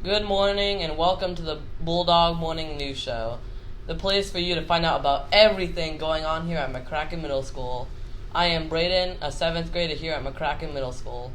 Good morning and welcome to the Bulldog Morning News Show, the place for you to find out about everything going on here at McCracken Middle School. I am Brayden, a 7th grader here at McCracken Middle School.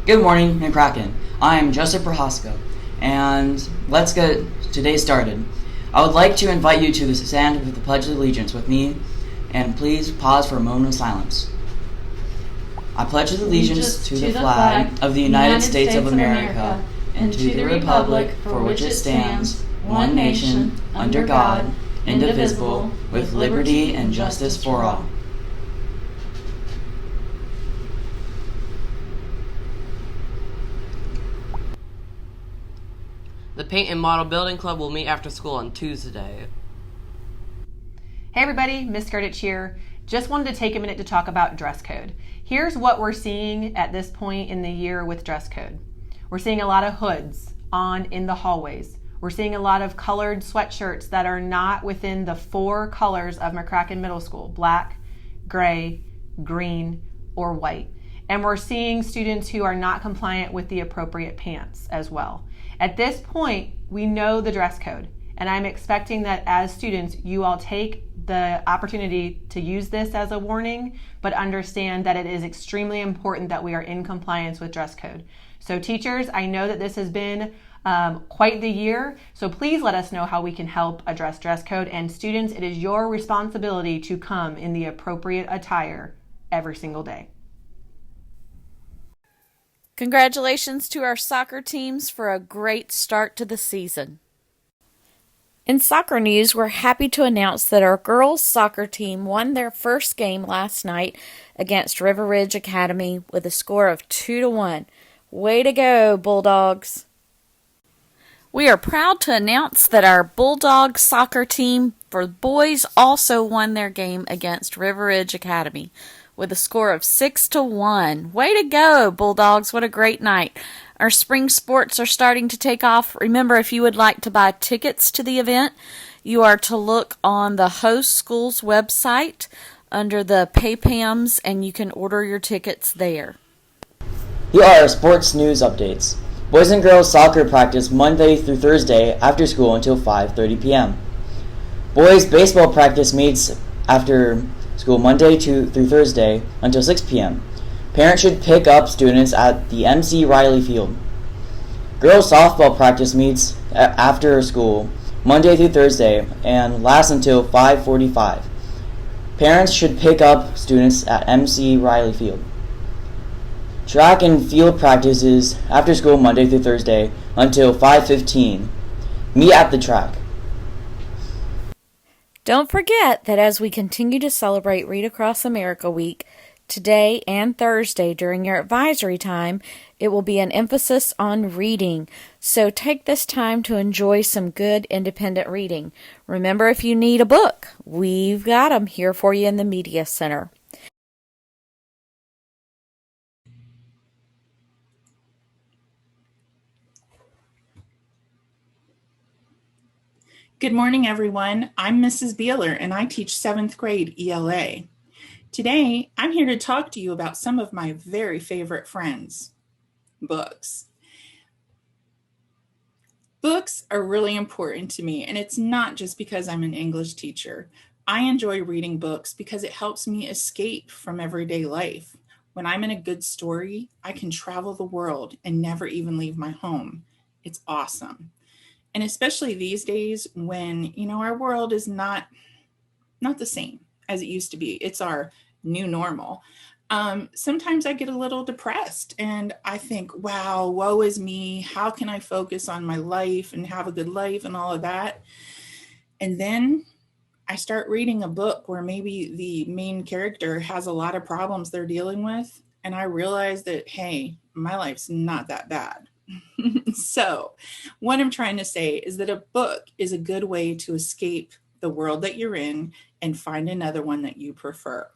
Good morning, McCracken. I am Joseph Prohaska, and let's get today started. I would like to invite you to stand with the Pledge of Allegiance with me, and please pause for a moment of silence. I pledge allegiance to the flag of the United States of America and to the republic for which it stands, one nation, under God, indivisible, with liberty and justice for all. The Paint and Model Building Club will meet after school on Tuesday. Hey everybody, Miss Gurditch here. Just wanted to take a minute to talk about dress code. Here's what we're seeing at this point in the year with dress code. We're seeing a lot of hoods on in the hallways. We're seeing a lot of colored sweatshirts that are not within the 4 colors of McCracken Middle School: black, gray, green, or white. And we're seeing students who are not compliant with the appropriate pants as well. At this point, we know the dress code, and I'm expecting that as students, you all take the opportunity to use this as a warning, but understand that it is extremely important that we are in compliance with dress code. So teachers, I know that this has been quite the year, so please let us know how we can help address dress code. And students, it is your responsibility to come in the appropriate attire every single day. Congratulations to our soccer teams for a great start to the season. In soccer news, we're happy to announce that our girls' soccer team won their first game last night against River Ridge Academy with a score of 2-1. Way to go, Bulldogs! We are proud to announce that our Bulldog soccer team for boys also won their game against River Ridge Academy with a score of 6-1. Way to go, Bulldogs. What a great night. Our spring sports are starting to take off. Remember, if you would like to buy tickets to the event, you are to look on the host school's website under the PayPams, and you can order your tickets there. Here are our sports news updates. Boys and girls soccer practice Monday through Thursday after school until 5:30 p.m. Boys baseball practice meets after school Monday through Thursday until 6 p.m. Parents should pick up students at the MC Riley Field. Girls softball practice meets after school Monday through Thursday and lasts until 5:45. Parents should pick up students at MC Riley Field. Track and field practices after school Monday through Thursday until 5:15. Meet at the track. Don't forget that as we continue to celebrate Read Across America Week, today and Thursday during your advisory time, it will be an emphasis on reading. So take this time to enjoy some good independent reading. Remember, if you need a book, we've got them here for you in the Media Center. Good morning, everyone. I'm Mrs. Beeler, and I teach 7th grade ELA. Today, I'm here to talk to you about some of my very favorite friends, books. Books are really important to me, and it's not just because I'm an English teacher. I enjoy reading books because it helps me escape from everyday life. When I'm in a good story, I can travel the world and never even leave my home. It's awesome. And especially these days when, our world is not the same as it used to be. It's our new normal. Sometimes I get a little depressed and I think, wow, woe is me. How can I focus on my life and have a good life and all of that? And then I start reading a book where maybe the main character has a lot of problems they're dealing with. And I realize that, hey, my life's not that bad. So what I'm trying to say is that a book is a good way to escape the world that you're in and find another one that you prefer.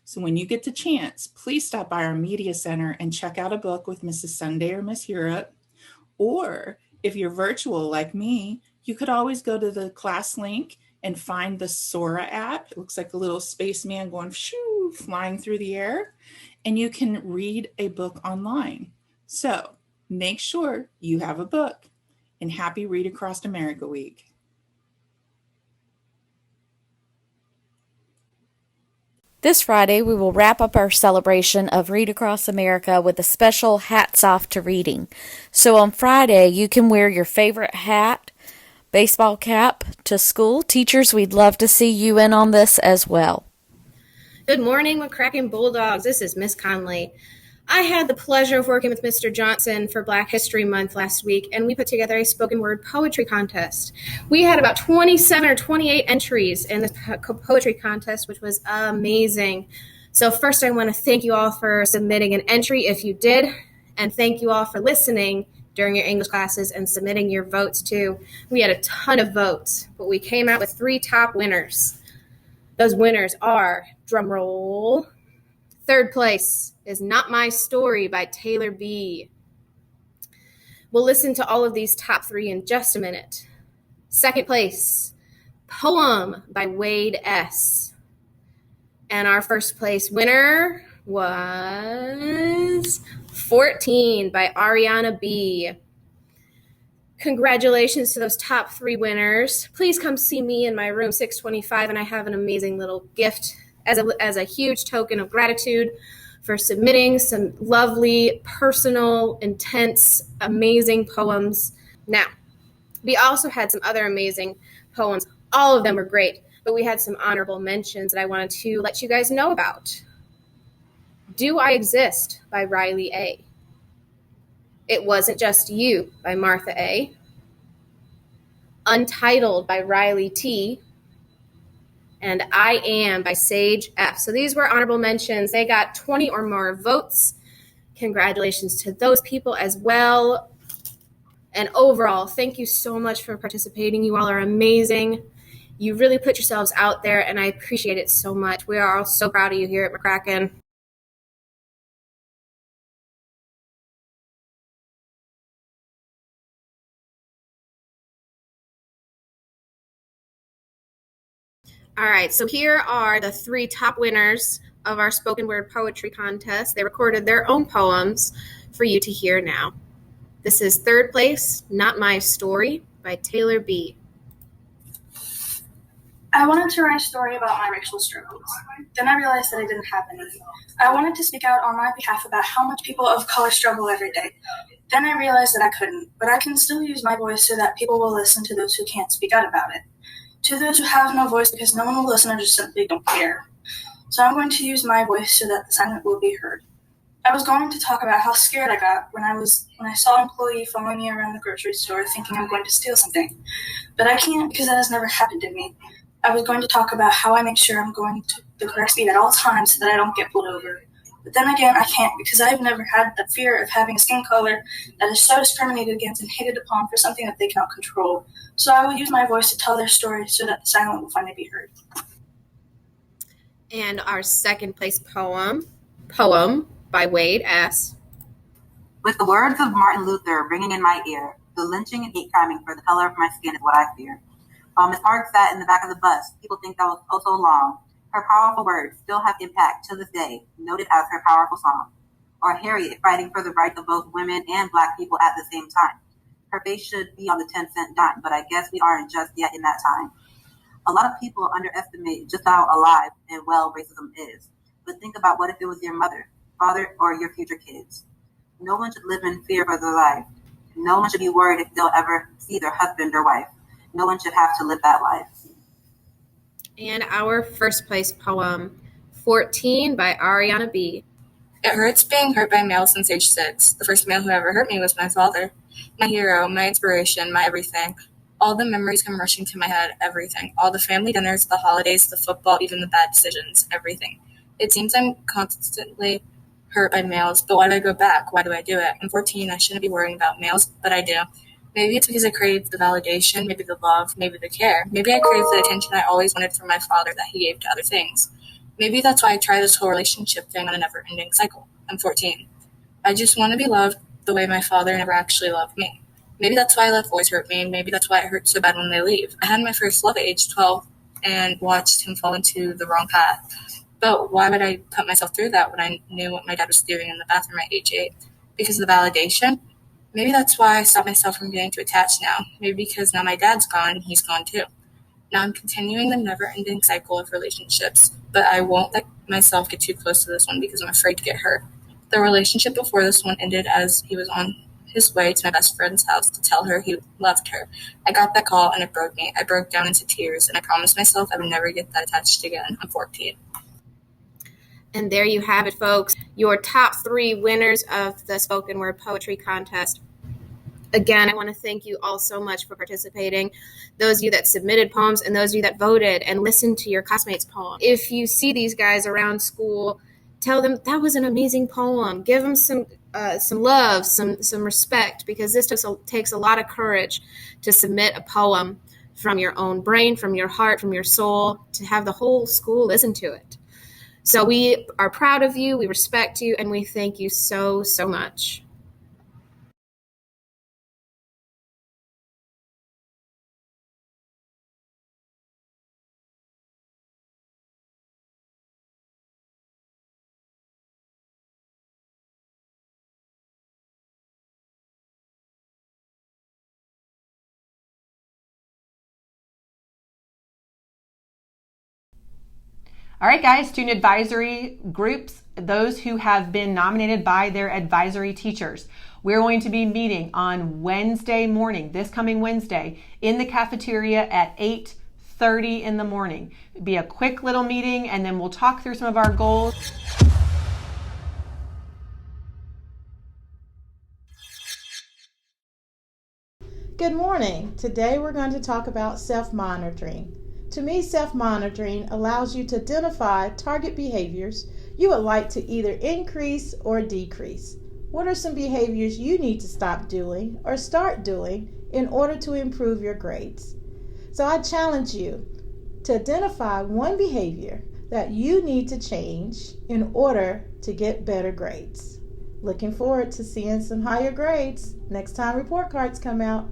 So when you get the chance, please stop by our media center and check out a book with Mrs. Sunday or Miss Europe. Or if you're virtual like me, you could always go to the class link and find the Sora app. It looks like a little spaceman going flying through the air, and you can read a book online. So Make sure you have a book. And happy Read Across America Week. This Friday, we will wrap up our celebration of Read Across America with a special Hats Off to Reading. So on Friday, you can wear your favorite hat, baseball cap to school. Teachers, we'd love to see you in on this as well. Good morning, McCracken Bulldogs. This is Miss Conley. I had the pleasure of working with Mr. Johnson for Black History Month last week, and we put together a spoken word poetry contest. We had about 27 or 28 entries in the poetry contest, which was amazing. So first, I want to thank you all for submitting an entry if you did, and thank you all for listening during your English classes and submitting your votes too. We had a ton of votes, but we came out with 3 top winners. Those winners are, drum roll, third place is Not My Story by Taylor B. We'll listen to all of these top 3 in just a minute. Second place, Poem by Wade S. And our first place winner was 14 by Ariana B. Congratulations to those top 3 winners. Please come see me in my room 625, and I have an amazing little gift as a huge token of gratitude for submitting some lovely, personal, intense, amazing poems. Now, we also had some other amazing poems. All of them were great, but we had some honorable mentions that I wanted to let you guys know about. Do I Exist by Riley A. It Wasn't Just You by Martha A. Untitled by Riley T. And I Am by Sage F. So these were honorable mentions. They got 20 or more votes. Congratulations to those people as well. And overall, thank you so much for participating. You all are amazing. You really put yourselves out there, and I appreciate it so much. We are all so proud of you here at McCracken. All right, so here are the 3 top winners of our spoken word poetry contest. They recorded their own poems for you to hear now. This is third place, Not My Story by Taylor B. I wanted to write a story about my racial struggles. Then I realized that I didn't have any. I wanted to speak out on my behalf about how much people of color struggle every day. Then I realized that I couldn't, but I can still use my voice so that people will listen to those who can't speak out about it. To those who have no voice because no one will listen or just simply don't care. So I'm going to use my voice so that the silent will be heard. I was going to talk about how scared I got when I saw an employee following me around the grocery store thinking I'm going to steal something. But I can't because that has never happened to me. I was going to talk about how I make sure I'm going to the correct speed at all times so that I don't get pulled over. But then again, I can't because I've never had the fear of having a skin color that is so discriminated against and hated upon for something that they cannot control. So I will use my voice to tell their story so that the silent will finally be heard. And our second place poem by Wade S. With the words of Martin Luther ringing in my ear, the lynching and hate criming for the color of my skin is what I fear. While Miss Park sat in the back of the bus, people think that was oh so long. Her powerful words still have impact to this day, noted as her powerful song. Or Harriet fighting for the rights of both women and Black people at the same time. Her face should be on the 10-cent dime, but I guess we aren't just yet in that time. A lot of people underestimate just how alive and well racism is. But think about what if it was your mother, father, or your future kids. No one should live in fear for their life. No one should be worried if they'll ever see their husband or wife. No one should have to live that life. And our first place poem, 14 by Ariana B. It hurts being hurt by males since age 6. The first male who ever hurt me was my father. My hero, my inspiration, my everything. All the memories come rushing to my head, everything. All the family dinners, the holidays, the football, even the bad decisions, everything. It seems I'm constantly hurt by males, but why do I go back? Why do I do it? I'm 14, I shouldn't be worrying about males, but I do. Maybe it's because I crave the validation, maybe the love, maybe the care. Maybe I crave the attention I always wanted from my father that he gave to other things. Maybe that's why I try this whole relationship thing on a never-ending cycle. I'm 14. I just want to be loved the way my father never actually loved me. Maybe that's why love always hurt me, and maybe that's why it hurts so bad when they leave. I had my first love at age 12 and watched him fall into the wrong path. But why would I put myself through that when I knew what my dad was doing in the bathroom at age 8? Because of the validation? Maybe that's why I stopped myself from getting too attached now. Maybe because now my dad's gone, he's gone too. Now I'm continuing the never-ending cycle of relationships, but I won't let myself get too close to this one because I'm afraid to get hurt. The relationship before this one ended as he was on his way to my best friend's house to tell her he loved her. I got that call and it broke me. I broke down into tears and I promised myself I would never get that attached again. I'm 14. And there you have it, folks. Your top 3 winners of the spoken word poetry contest. Again, I want to thank you all so much for participating. Those of you that submitted poems and those of you that voted and listened to your classmates' poem. If you see these guys around school, tell them that was an amazing poem. Give them some love, some respect, because this takes a lot of courage to submit a poem from your own brain, from your heart, from your soul, to have the whole school listen to it. So we are proud of you, we respect you, and we thank you so, so much. All right, guys, student advisory groups, those who have been nominated by their advisory teachers. We're going to be meeting on Wednesday morning, this coming Wednesday, in the cafeteria at 8:30 in the morning. It'll be a quick little meeting, and then we'll talk through some of our goals. Good morning. Today we're going to talk about self-monitoring. To me, self-monitoring allows you to identify target behaviors you would like to either increase or decrease. What are some behaviors you need to stop doing or start doing in order to improve your grades? So I challenge you to identify one behavior that you need to change in order to get better grades. Looking forward to seeing some higher grades next time report cards come out.